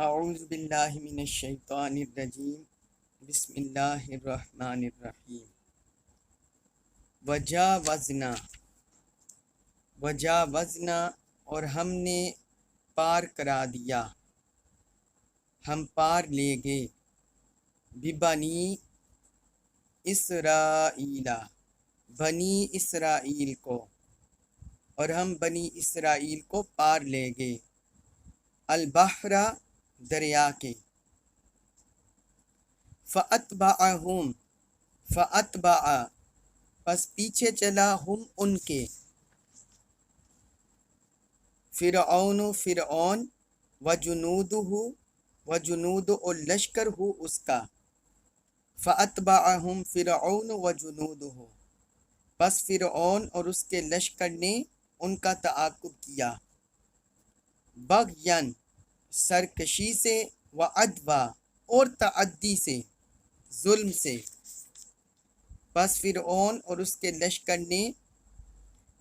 اعوذ باللہ من الشیطان الرجیم بسم اللہ الرحمن الرحیم وجاوزنا اور ہم نے پار کرا دیا، ہم پار لے گئے، ببنی اسرائیل، بنی اسرائیل کو، اور ہم بنی اسرائیل کو پار لے گئے، البحر دریا کے، فَأَتْبَعَ پس پیچھے چلا ہم ان کے، فرعون وجنود اور لشکر ہو اس کا، فَأَتْبَعَهُمْ فرعون وجنودہ پس فرعون اور اس کے لشکر نے ان کا تعاقب کیا، بغیاً سرکشی سے، وعدوا اور تعدی سے، ظلم سے، پس فرعون اور اس کے لشکر نے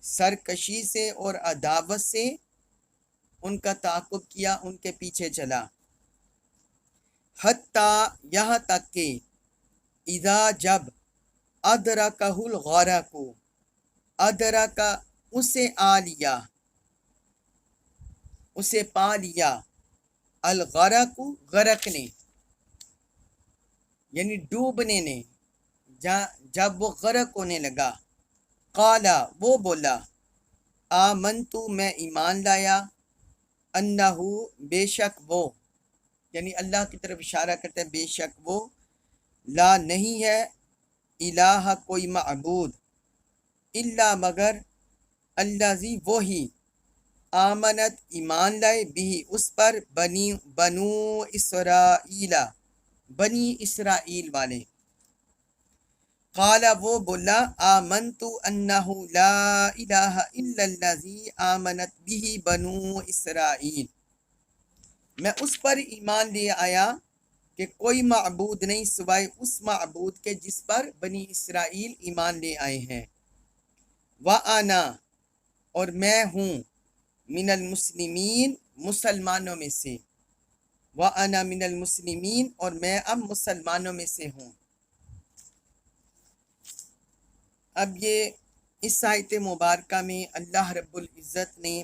سرکشی سے اور عداوت سے ان کا تعاقب کیا، ان کے پیچھے چلا، حتیٰ یہاں تک کہ اذا جب ادرکہ الغرق ادرک اسے آ لیا، اسے پا لیا، الغرق غرق نے یعنی ڈوبنے نے، جب وہ غرق ہونے لگا، قالا وہ بولا، آمنتو میں ایمان لایا، انہو بے شک وہ، یعنی اللہ کی طرف اشارہ کرتے ہیں بے شک وہ، لا نہیں ہے، الہ کوئی معبود، الا مگر، الذی وہی، آمنت ایمان لائے، بھی اس پر، بنو اسرائیل بنی اسرائیل والے، قال وہ بولا، آمنت انہ لا الہ الا الذی آمنت بھی بنو اسرائیل، میں اس پر ایمان لے آیا کہ کوئی معبود نہیں سوائے اس معبود کے جس پر بنی اسرائیل ایمان لے آئے ہیں، وَأَنَا اور میں ہوں، من المسلمین مسلمانوں میں سے، وَأَنَا من المسلمین اور میں اب مسلمانوں میں سے ہوں۔ اب یہ اس آیت مبارکہ میں اللہ رب العزت نے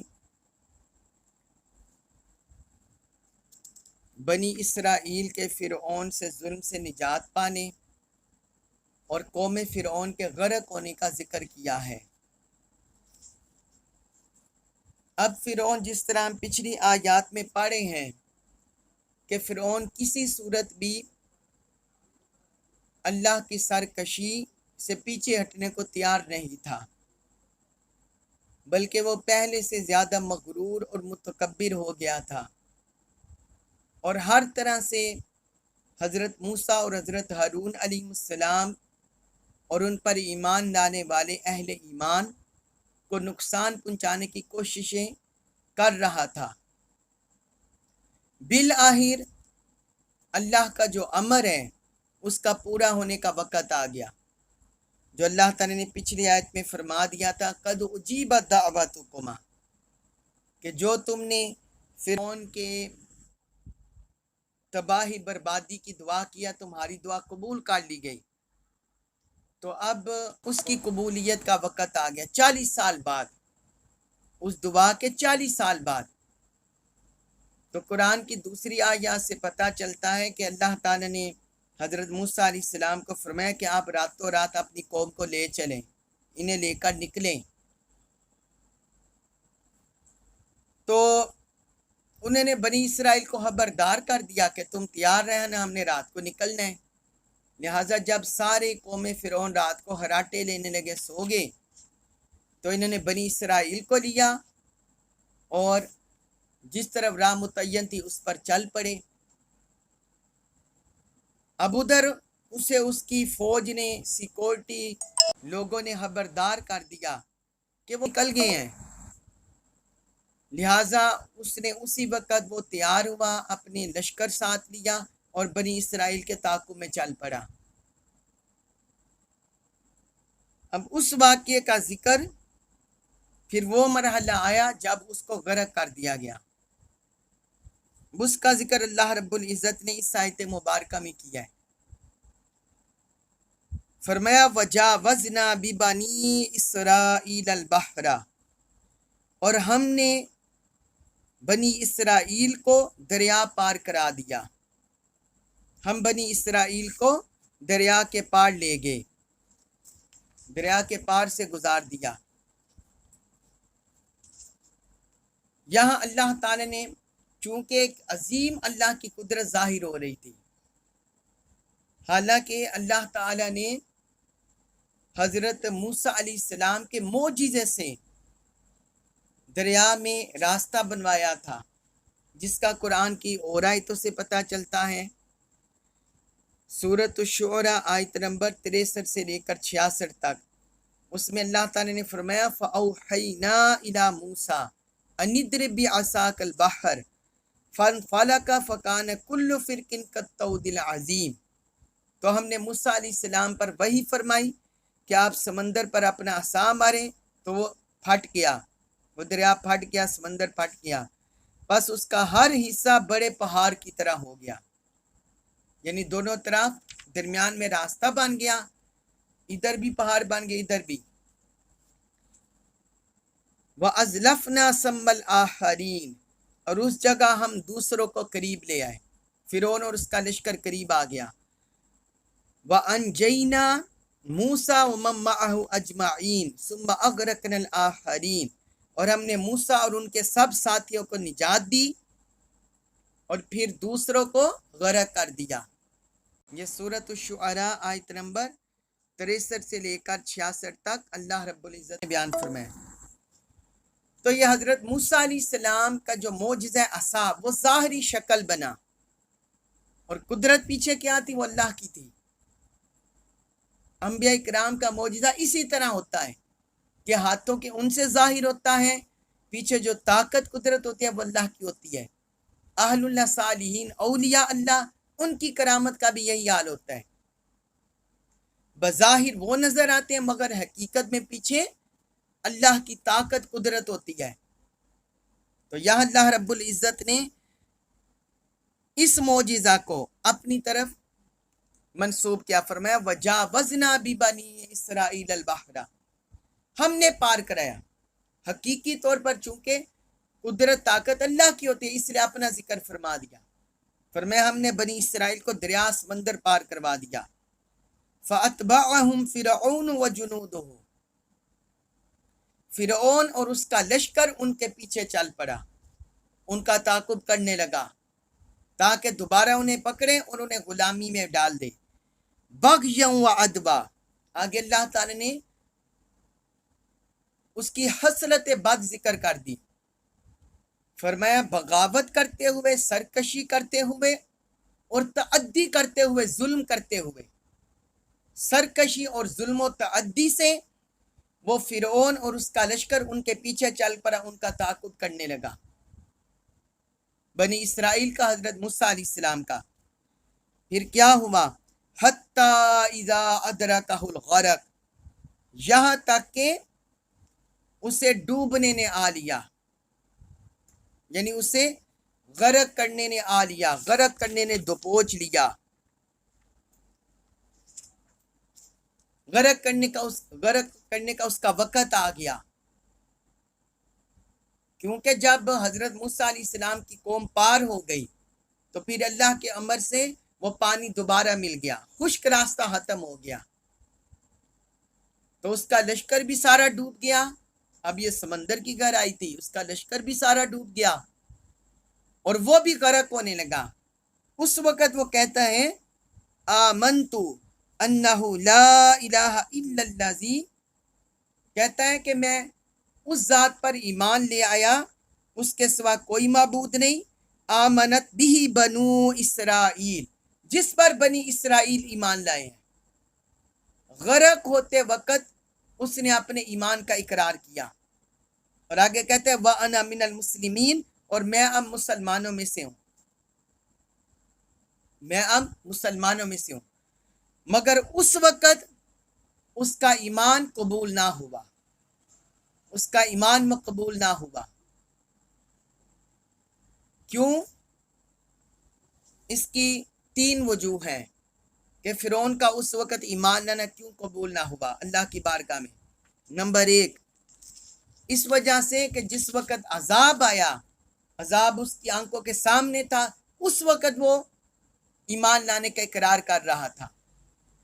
بنی اسرائیل کے فرعون سے ظلم سے نجات پانے اور قوم فرعون کے غرق ہونے کا ذکر کیا ہے۔ اب فرعون جس طرح ہم پچھلی آیات میں پڑھے ہیں کہ فرعون کسی صورت بھی اللہ کی سرکشی سے پیچھے ہٹنے کو تیار نہیں تھا، بلکہ وہ پہلے سے زیادہ مغرور اور متکبر ہو گیا تھا، اور ہر طرح سے حضرت موسیٰ اور حضرت ہارون علیہ السلام اور ان پر ایمان لانے والے اہل ایمان کو نقصان پہنچانے کی کوششیں کر رہا تھا۔ بالآخر اللہ کا جو امر ہے اس کا پورا ہونے کا وقت آ گیا، جو اللہ تعالیٰ نے پچھلی آیت میں فرما دیا تھا، قد اجیبت دعوتکما، کہ جو تم نے فرعون کے تباہی بربادی کی دعا کیا، تمہاری دعا قبول کر لی گئی، تو اب اس کی قبولیت کا وقت آ گیا، 40 سال بعد، اس دعا کے 40 سال بعد۔ تو قرآن کی دوسری آیات سے پتہ چلتا ہے کہ اللہ تعالیٰ نے حضرت موسیٰ علیہ السلام کو فرمایا کہ آپ راتوں رات اپنی قوم کو لے چلیں، انہیں لے کر نکلیں، تو انہوں نے بنی اسرائیل کو خبردار کر دیا کہ تم تیار رہنا، ہم نے رات کو نکلنا ہے۔ لہٰذا جب سارے قوم فرعون رات کو ہراٹے لینے لگے، سو گئے، تو انہوں نے بنی اسرائیل کو لیا اور جس طرف راہ متعین تھی اس پر چل پڑے۔ اب ادھر اسے اس کی فوج نے، سیکورٹی لوگوں نے خبردار کر دیا کہ وہ نکل گئے ہیں، لہٰذا اس نے اسی وقت وہ تیار ہوا، اپنے لشکر ساتھ لیا اور بنی اسرائیل کے تعاقب میں چل پڑا۔ اب اس واقعے کا ذکر پھر وہ مرحلہ آیا جب اس کو غرق کر دیا گیا، اس کا ذکر اللہ رب العزت نے اس آیت مبارکہ میں کیا ہے. فرمایا وجاوزنا ببنی اسرائیل البحر، اور ہم نے بنی اسرائیل کو دریا پار کرا دیا. ہم بنی اسرائیل کو دریا کے پار لے گئے، دریا کے پار سے گزار دیا. یہاں اللہ تعالی نے چونکہ ایک عظیم اللہ کی قدرت ظاہر ہو رہی تھی، حالانکہ اللہ تعالی نے حضرت موسیٰ علیہ السلام کے معجزے سے دریا میں راستہ بنوایا تھا، جس کا قرآن کی اور آیتوں سے پتہ چلتا ہے. سورۃ الشعراء آیت نمبر 63 سے لے کر 66 تک، اس میں اللہ تعالی نے فرمایا فَأَوْحَيْنَا إِلَى مُوسَىٰ أَنِ اضْرِب بِعَصَاكَ الْبَحْرَ فَانفَلَقَ فَكَانَ كُلُّ فِرْقٍ كَالطَّوْدِ الْعَظِيمِ. تو ہم نے موسیٰ علیہ السلام پر وحی فرمائی کہ آپ سمندر پر اپنا عصا ماریں، تو وہ پھٹ گیا، وہ دریا پھٹ گیا، سمندر پھٹ گیا، بس اس کا ہر حصہ بڑے پہاڑ کی طرح ہو گیا، یعنی دونوں طرف درمیان میں راستہ بن گیا، ادھر بھی پہاڑ بن گئے، ادھر بھی. وَأَزْلَفْنَا ثَمَّ الْآخَرِينَ، اور اس جگہ ہم دوسروں کو قریب لے آئے، فرعون اور اس کا لشکر قریب آ گیا. وَأَنْجَيْنَا مُوسَىٰ وَمَن مَّعَهُ أَجْمَعِينَ ثُمَّ أَغْرَقْنَا الْآخَرِينَ، اور ہم نے موسیٰ اور ان کے سب ساتھیوں کو نجات دی اور پھر دوسروں کو غرق کر دیا. یہ سورۃ الشعراء آیت نمبر 63 سے لے کر 66 تک اللہ رب العزت نے بیان فرمایا. تو یہ حضرت موسیٰ علیہ السلام کا جو معجزہ عصا وہ ظاہری شکل بنا، اور قدرت پیچھے کیا تھی؟ وہ اللہ کی تھی. انبیاء کرام کا معجزہ اسی طرح ہوتا ہے کہ ہاتھوں کے ان سے ظاہر ہوتا ہے، پیچھے جو طاقت قدرت ہوتی ہے وہ اللہ کی ہوتی ہے. اہل اللہ صالحین اولیاء اللہ، ان کی کرامت کا بھی یہی حال ہوتا ہے، بظاہر وہ نظر آتے ہیں مگر حقیقت میں پیچھے اللہ کی طاقت قدرت ہوتی ہے. تو یہاں اللہ رب العزت نے اس معجزہ کو اپنی طرف منسوب کیا، فرمایا وَجَاوَزْنَا بِبَنِي إِسْرَائِيلَ الْبَحْرَ، ہم نے پار کرایا. حقیقی طور پر چونکہ قدرت طاقت اللہ کی ہوتی ہے اس لیے اپنا ذکر فرما دیا، فرمایا ہم نے بنی اسرائیل کو دریا سمندر پار کروا دیا. فَأَتْبَعَهُمْ فِرْعَوْنُ وَجُنُودُهُ، فرعون اور اس کا لشکر ان کے پیچھے چل پڑا، ان کا تعاقب کرنے لگا تاکہ دوبارہ انہیں پکڑے اور انہیں غلامی میں ڈال دے. بغیاً وعدوا، آگے اللہ تعالی نے اس کی حسرت بد ذکر کر دی، فرمایا بغاوت کرتے ہوئے، سرکشی کرتے ہوئے اور تعدی کرتے ہوئے، ظلم کرتے ہوئے. سرکشی اور ظلم و تعدی سے وہ فرعون اور اس کا لشکر ان کے پیچھے چل پڑا، ان کا تعاقب کرنے لگا، بنی اسرائیل کا، حضرت موسیٰ علیہ السلام کا. پھر کیا ہوا؟ حتی اذا ادرکہ الغرق، یہاں تک کہ اسے ڈوبنے نے آ لیا، یعنی اسے غرق کرنے نے آ لیا، غرق کرنے نے دبوچ لیا. غرق کرنے کا اس کا وقت آ گیا، کیونکہ جب حضرت موسیٰ علیہ السلام کی قوم پار ہو گئی تو پھر اللہ کے امر سے وہ پانی دوبارہ مل گیا، خشک راستہ ختم ہو گیا، تو اس کا لشکر بھی سارا ڈوب گیا. اب یہ سمندر کی گہرائی تھی، اس کا لشکر بھی سارا ڈوب گیا اور وہ بھی غرق ہونے لگا. اس وقت وہ کہتا ہے آمنتو انہ لا الہ الا الذی، کہتا ہے کہ میں اس ذات پر ایمان لے آیا اس کے سوا کوئی معبود نہیں. آمنت بھی بنو اسرائیل، جس پر بنی اسرائیل ایمان لائے ہیں. غرق ہوتے وقت اس نے اپنے ایمان کا اقرار کیا، اور آگے کہتے ہیں وَأَنَا مِنَ الْمُسْلِمِينَ، اور میں اب مسلمانوں میں سے ہوں، میں اب مسلمانوں میں سے ہوں. مگر اس وقت اس کا ایمان قبول نہ ہوا، اس کا ایمان مقبول نہ ہوا. کیوں؟ اس کی 3 وجوہ ہیں کہ فرعون کا اس وقت ایمان لانا کیوں قبول نہ ہوا اللہ کی بارگاہ میں۔ نمبر 1، اس وجہ سے کہ جس وقت عذاب آیا، عذاب اس کی آنکھوں کے سامنے تھا، اس وقت وہ ایمان لانے کا اقرار کر رہا تھا۔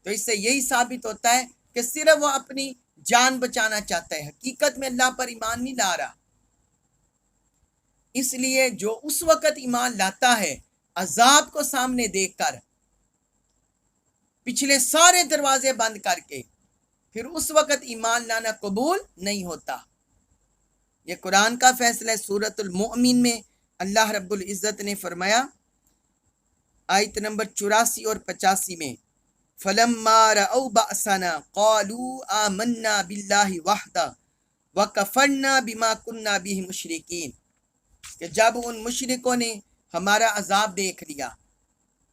تو اس سے یہی ثابت ہوتا ہے کہ صرف وہ اپنی جان بچانا چاہتا ہے، حقیقت میں اللہ پر ایمان نہیں لا رہا۔ اس لیے جو اس وقت ایمان لاتا ہے عذاب کو سامنے دیکھ کر، پچھلے سارے دروازے بند کر کے، پھر اس وقت ایمان لانا قبول نہیں ہوتا۔ یہ قرآن کا فیصلہ ہے۔ سورۃ المؤمن میں اللہ رب العزت نے فرمایا آیت نمبر 84 اور 85 میں، فَلَمَّا رَأَوْا بَأْسَنَا قَالُوا آمَنَّا بِاللَّهِ وَحْدَهُ وَكَفَرْنَا بِمَا كُنَّا بِهِ مُشْرِكِينَ، کہ جب ان مشرکوں نے ہمارا عذاب دیکھ لیا،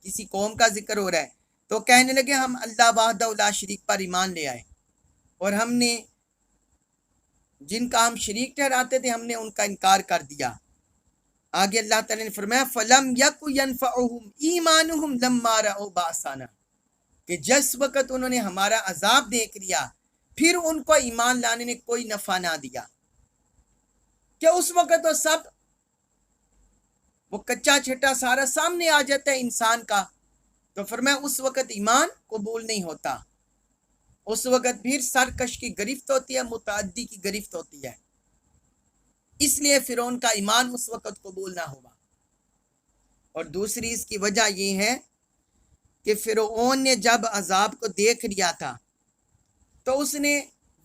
کسی قوم کا ذکر ہو رہا ہے، تو کہنے لگے ہم اللہ وحدہ لا شریک پر ایمان لے آئے، اور ہم نے جن کا ہم شریک ٹھہراتے تھے ہم نے ان کا انکار کر دیا۔ آگے اللہ تعالیٰ نے فرمایا فَلَمْ يَكُ يَنْفَعُهُمْ إِيمَانُهُمْ لَمَّا رَأَوْا بَأْسَنَا، کہ جس وقت انہوں نے ہمارا عذاب دیکھ لیا پھر ان کو ایمان لانے نے کوئی نفع نہ دیا، کہ اس وقت تو سب وہ کچا چھٹا سارا سامنے آ جاتا ہے انسان کا، تو فرمایا اس وقت ایمان قبول نہیں ہوتا، اس وقت پھر سرکش کی گرفت ہوتی ہے، متعدی کی گرفت ہوتی ہے۔ اس لیے فرعون کا ایمان اس وقت قبول نہ ہوا۔ اور دوسری اس کی وجہ یہ ہے کہ فرعون نے جب عذاب کو دیکھ لیا تھا تو اس نے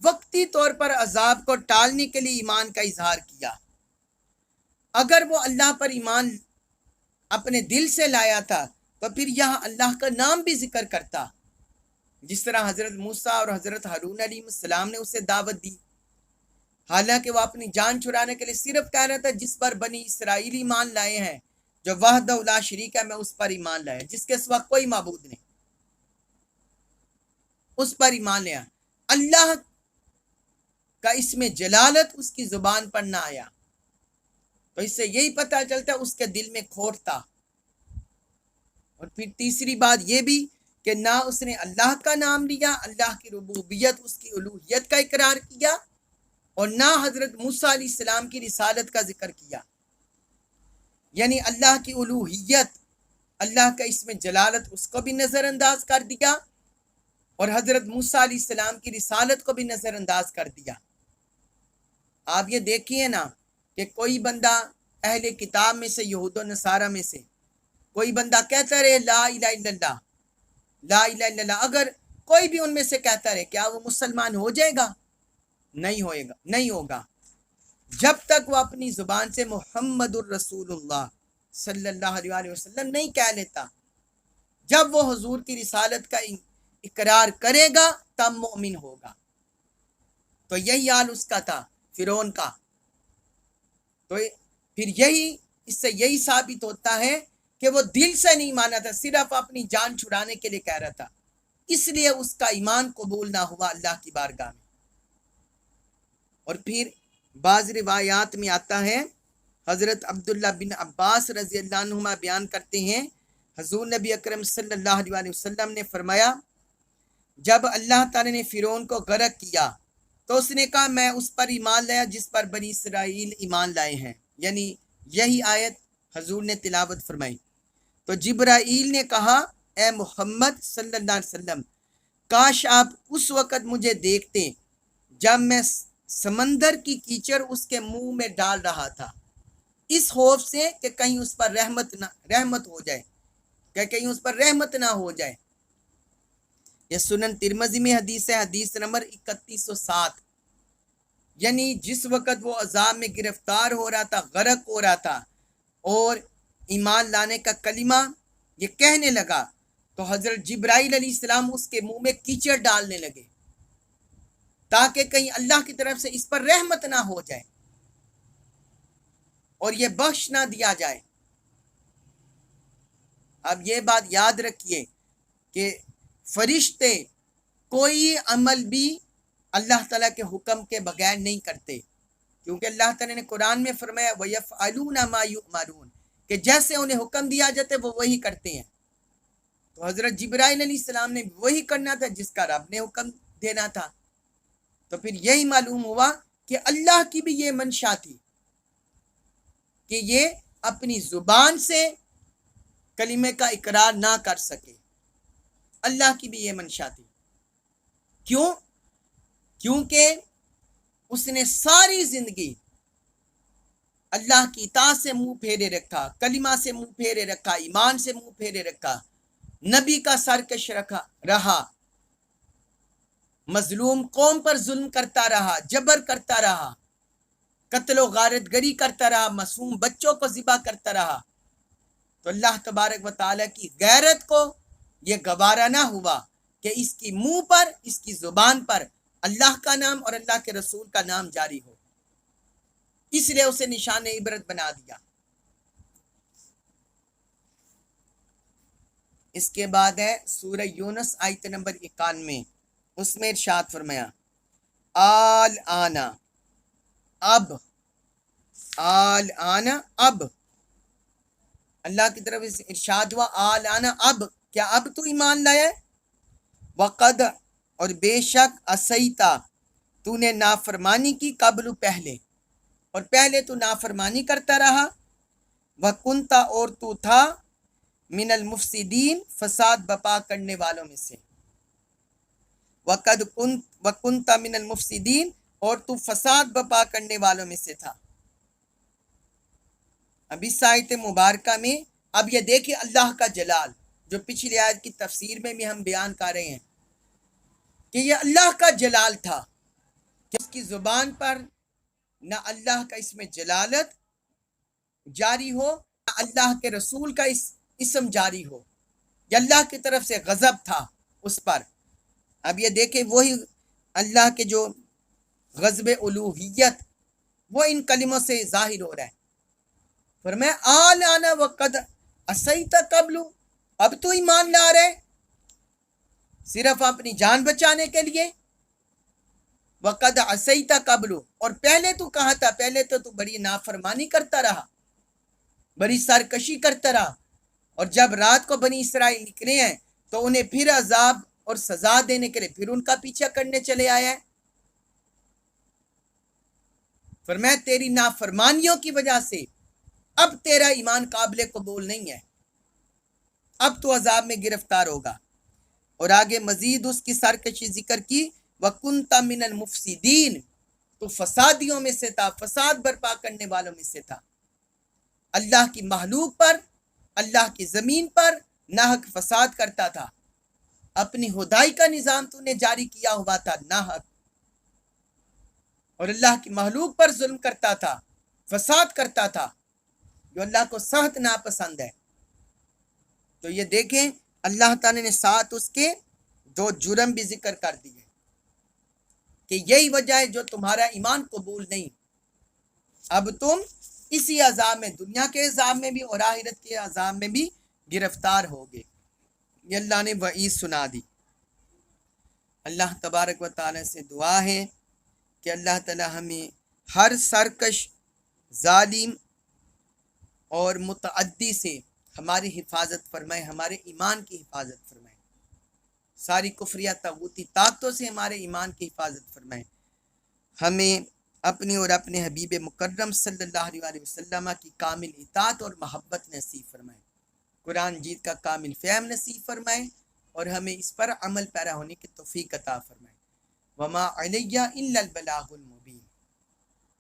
وقتی طور پر عذاب کو ٹالنے کے لیے ایمان کا اظہار کیا۔ اگر وہ اللہ پر ایمان اپنے دل سے لایا تھا تو پھر یہاں اللہ کا نام بھی ذکر کرتا، جس طرح حضرت موسیٰ اور حضرت ہارون علیہ السلام نے اسے دعوت دی، حالانکہ وہ اپنی جان چھڑانے کے لیے صرف کہہ رہا تھا جس پر بنی اسرائیل ایمان لائے ہیں، جو وحدہ لا شریک ہے، میں اس پر ایمان لایا، جس کے سوا کوئی معبود نہیں، اس پر ایمان لیا۔ اللہ کا اسم جلالت اس کی زبان پر نہ آیا، تو اس سے یہی پتہ چلتا ہے اس کے دل میں کھوٹ تھا۔ اور پھر تیسری بات یہ بھی کہ نہ اس نے اللہ کا نام لیا، اللہ کی ربوبیت، اس کی الوہیت کا اقرار کیا، اور نہ حضرت موسیٰ علیہ السلام کی رسالت کا ذکر کیا، یعنی اللہ کی الوہیت، اللہ کا اسم جلالت اس کو بھی نظر انداز کر دیا، اور حضرت موسیٰ علیہ السلام کی رسالت کو بھی نظر انداز کر دیا۔ آپ یہ دیکھیے نا کہ کوئی بندہ اہل کتاب میں سے، یہود و نصارہ میں سے کوئی بندہ کہتا رہے لا الہ الا اللہ، لا الہ الا اللہ، اگر کوئی بھی ان میں سے کہتا رہے، کیا وہ مسلمان ہو جائے گا؟ نہیں ہوگا، جب تک وہ اپنی زبان سے محمد الرسول اللہ صلی اللہ علیہ وسلم نہیں کہہ لیتا۔ جب وہ حضور کی رسالت کا اقرار کرے گا تب مومن ہوگا۔ تو یہی حال اس کا تھا، فرعون کا۔ تو پھر اس سے یہی ثابت ہوتا ہے کہ وہ دل سے نہیں مانا تھا، صرف اپنی جان چھڑانے کے لیے کہہ رہا تھا، اس لیے اس کا ایمان قبول نہ ہوا اللہ کی بارگاہ میں۔ اور پھر بعض روایات میں آتا ہے، حضرت عبداللہ بن عباس رضی اللہ عنہما بیان کرتے ہیں، حضور نبی اکرم صلی اللہ علیہ وسلم نے فرمایا جب اللہ تعالی نے فرعون کو غرق کیا تو اس نے کہا میں اس پر ایمان لایا جس پر بنی اسرائیل ایمان لائے ہیں، یعنی یہی آیت حضور نے تلاوت فرمائی۔ تو جبرائیل نے کہا اے محمد صلی اللہ علیہ وسلم، کاش آپ اس وقت مجھے دیکھتے جب میں سمندر کی کیچڑ اس کے منہ میں ڈال رہا تھا، اس خوف سے کہ کہیں اس پر رحمت ہو جائے، کہ کہیں اس پر رحمت نہ ہو جائے۔ یہ سنن ترمذی میں حدیث ہے، حدیث نمبر 3107۔ یعنی جس وقت وہ عذاب میں گرفتار ہو رہا تھا، غرق ہو رہا تھا، اور ایمان لانے کا کلمہ یہ کہنے لگا تو حضرت جبرائیل علیہ السلام اس کے منہ میں کیچڑ ڈالنے لگے تاکہ کہیں اللہ کی طرف سے اس پر رحمت نہ ہو جائے اور یہ بخش نہ دیا جائے۔ اب یہ بات یاد رکھیے کہ فرشتے کوئی عمل بھی اللہ تعالیٰ کے حکم کے بغیر نہیں کرتے، کیونکہ اللہ تعالیٰ نے قرآن میں فرمایا وَيَفْعَلُونَ مَا يُؤْمَرُونَ، کہ جیسے انہیں حکم دیا جاتا ہے وہ وہی کرتے ہیں. تو حضرت جبرائیل علیہ السلام نے وہی کرنا تھا جس کا رب نے حکم دینا تھا. تو پھر یہی معلوم ہوا کہ اللہ کی بھی یہ منشا تھی کہ یہ اپنی زبان سے کلمے کا اقرار نہ کر سکے. اللہ کی بھی یہ منشا تھی. کیوں؟ کیونکہ اس نے ساری زندگی اللہ کی اطاعت سے منہ پھیرے رکھا، کلمہ سے منہ پھیرے رکھا، ایمان سے منہ پھیرے رکھا، نبی کا سرکش رہا، مظلوم قوم پر ظلم کرتا رہا، جبر کرتا رہا، قتل و غارت گری کرتا رہا، معصوم بچوں کو ذبح کرتا رہا. تو اللہ تبارک و تعالیٰ کی غیرت کو یہ گوارا نہ ہوا کہ اس کی منہ پر، اس کی زبان پر اللہ کا نام اور اللہ کے رسول کا نام جاری ہو. اس لیے اسے نشان عبرت بنا دیا. اس کے بعد ہے سورہ یونس آیت نمبر 91. اس میں ارشاد فرمایا آل آنا، اب، آل آنا اب. اللہ کی طرف سے ارشاد ہوا آل آنا اب، کیا اب تو ایمان لایا ہے؟ وقد، اور بے شک، عصیتا، تو نے نافرمانی کی، قبل، پہلے، اور پہلے تو نافرمانی کرتا رہا. وکنتا، اور تو تھا، من المفسدین، فساد بپا کرنے والوں میں سے. وکنتا من المفسدین، اور تو فساد بپا کرنے والوں میں سے تھا. اب اس آیت مبارکہ میں اب یہ دیکھیں اللہ کا جلال جو پچھلی آیت کی تفسیر میں بھی ہم بیان کر رہے ہیں کہ یہ اللہ کا جلال تھا کہ اس کی زبان پر نہ اللہ کا اسم جلالت جاری ہو، نہ اللہ کے رسول کا اسم جاری ہو. یہ اللہ کی طرف سے غضب تھا اس پر. اب یہ دیکھیں وہی اللہ کے جو غضب الوہیت وہ ان کلموں سے ظاہر ہو رہا ہے. فرمایا آل آنا وقد عصیت قبل، اب تو ایمان لا رہے صرف اپنی جان بچانے کے لیے. وقد عصیت قبل، اور پہلے تو کہا تھا، پہلے تو بڑی نافرمانی کرتا رہا، بڑی سرکشی کرتا رہا. اور جب رات کو بنی اسرائیل نکلے ہیں تو انہیں پھر عذاب اور سزا دینے کے لیے پھر ان کا پیچھا کرنے چلے آیا ہے. فرمایا تیری نافرمانیوں کی وجہ سے اب تیرا ایمان قابل قبول نہیں ہے، اب تو عذاب میں گرفتار ہوگا. اور آگے مزید اس کی سرکشی ذکر کی، وَكُنْتَ مِنَ الْمُفْسِدِينَ، تو فسادیوں میں سے تھا، فساد برپا کرنے والوں میں سے تھا. اللہ کی مخلوق پر، اللہ کی زمین پر ناحق فساد کرتا تھا. اپنی خدائی کا نظام تو نے جاری کیا ہوا تھا ناحق، اور اللہ کی مخلوق پر ظلم کرتا تھا، فساد کرتا تھا، جو اللہ کو سخت ناپسند ہے. تو یہ دیکھیں اللہ تعالی نے ساتھ اس کے دو جرم بھی ذکر کر دیے کہ یہی وجہ ہے جو تمہارا ایمان قبول نہیں. اب تم اسی عذاب میں، دنیا کے عذاب میں بھی اور آخرت کے عذاب میں بھی گرفتار ہوگے. یہ اللہ نے وعید سنا دی. اللہ تبارک و تعالی سے دعا ہے کہ اللہ تعالی ہمیں ہر سرکش، ظالم اور متعدی سے ہماری حفاظت فرمائے، ہمارے ایمان کی حفاظت فرمائے، ساری کفریہ طاغوتی طاقتوں سے ہمارے ایمان کی حفاظت فرمائے. ہمیں اپنی اور اپنے حبیب مکرم صلی اللہ علیہ وسلم کی کامل اطاعت اور محبت نصیب فرمائے، قرآن جیت کا کامل فہم نصیب فرمائے، اور ہمیں اس پر عمل پیرا ہونے کی توفیق عطا فرمائے. وما علیہ الا البلاغ المبین.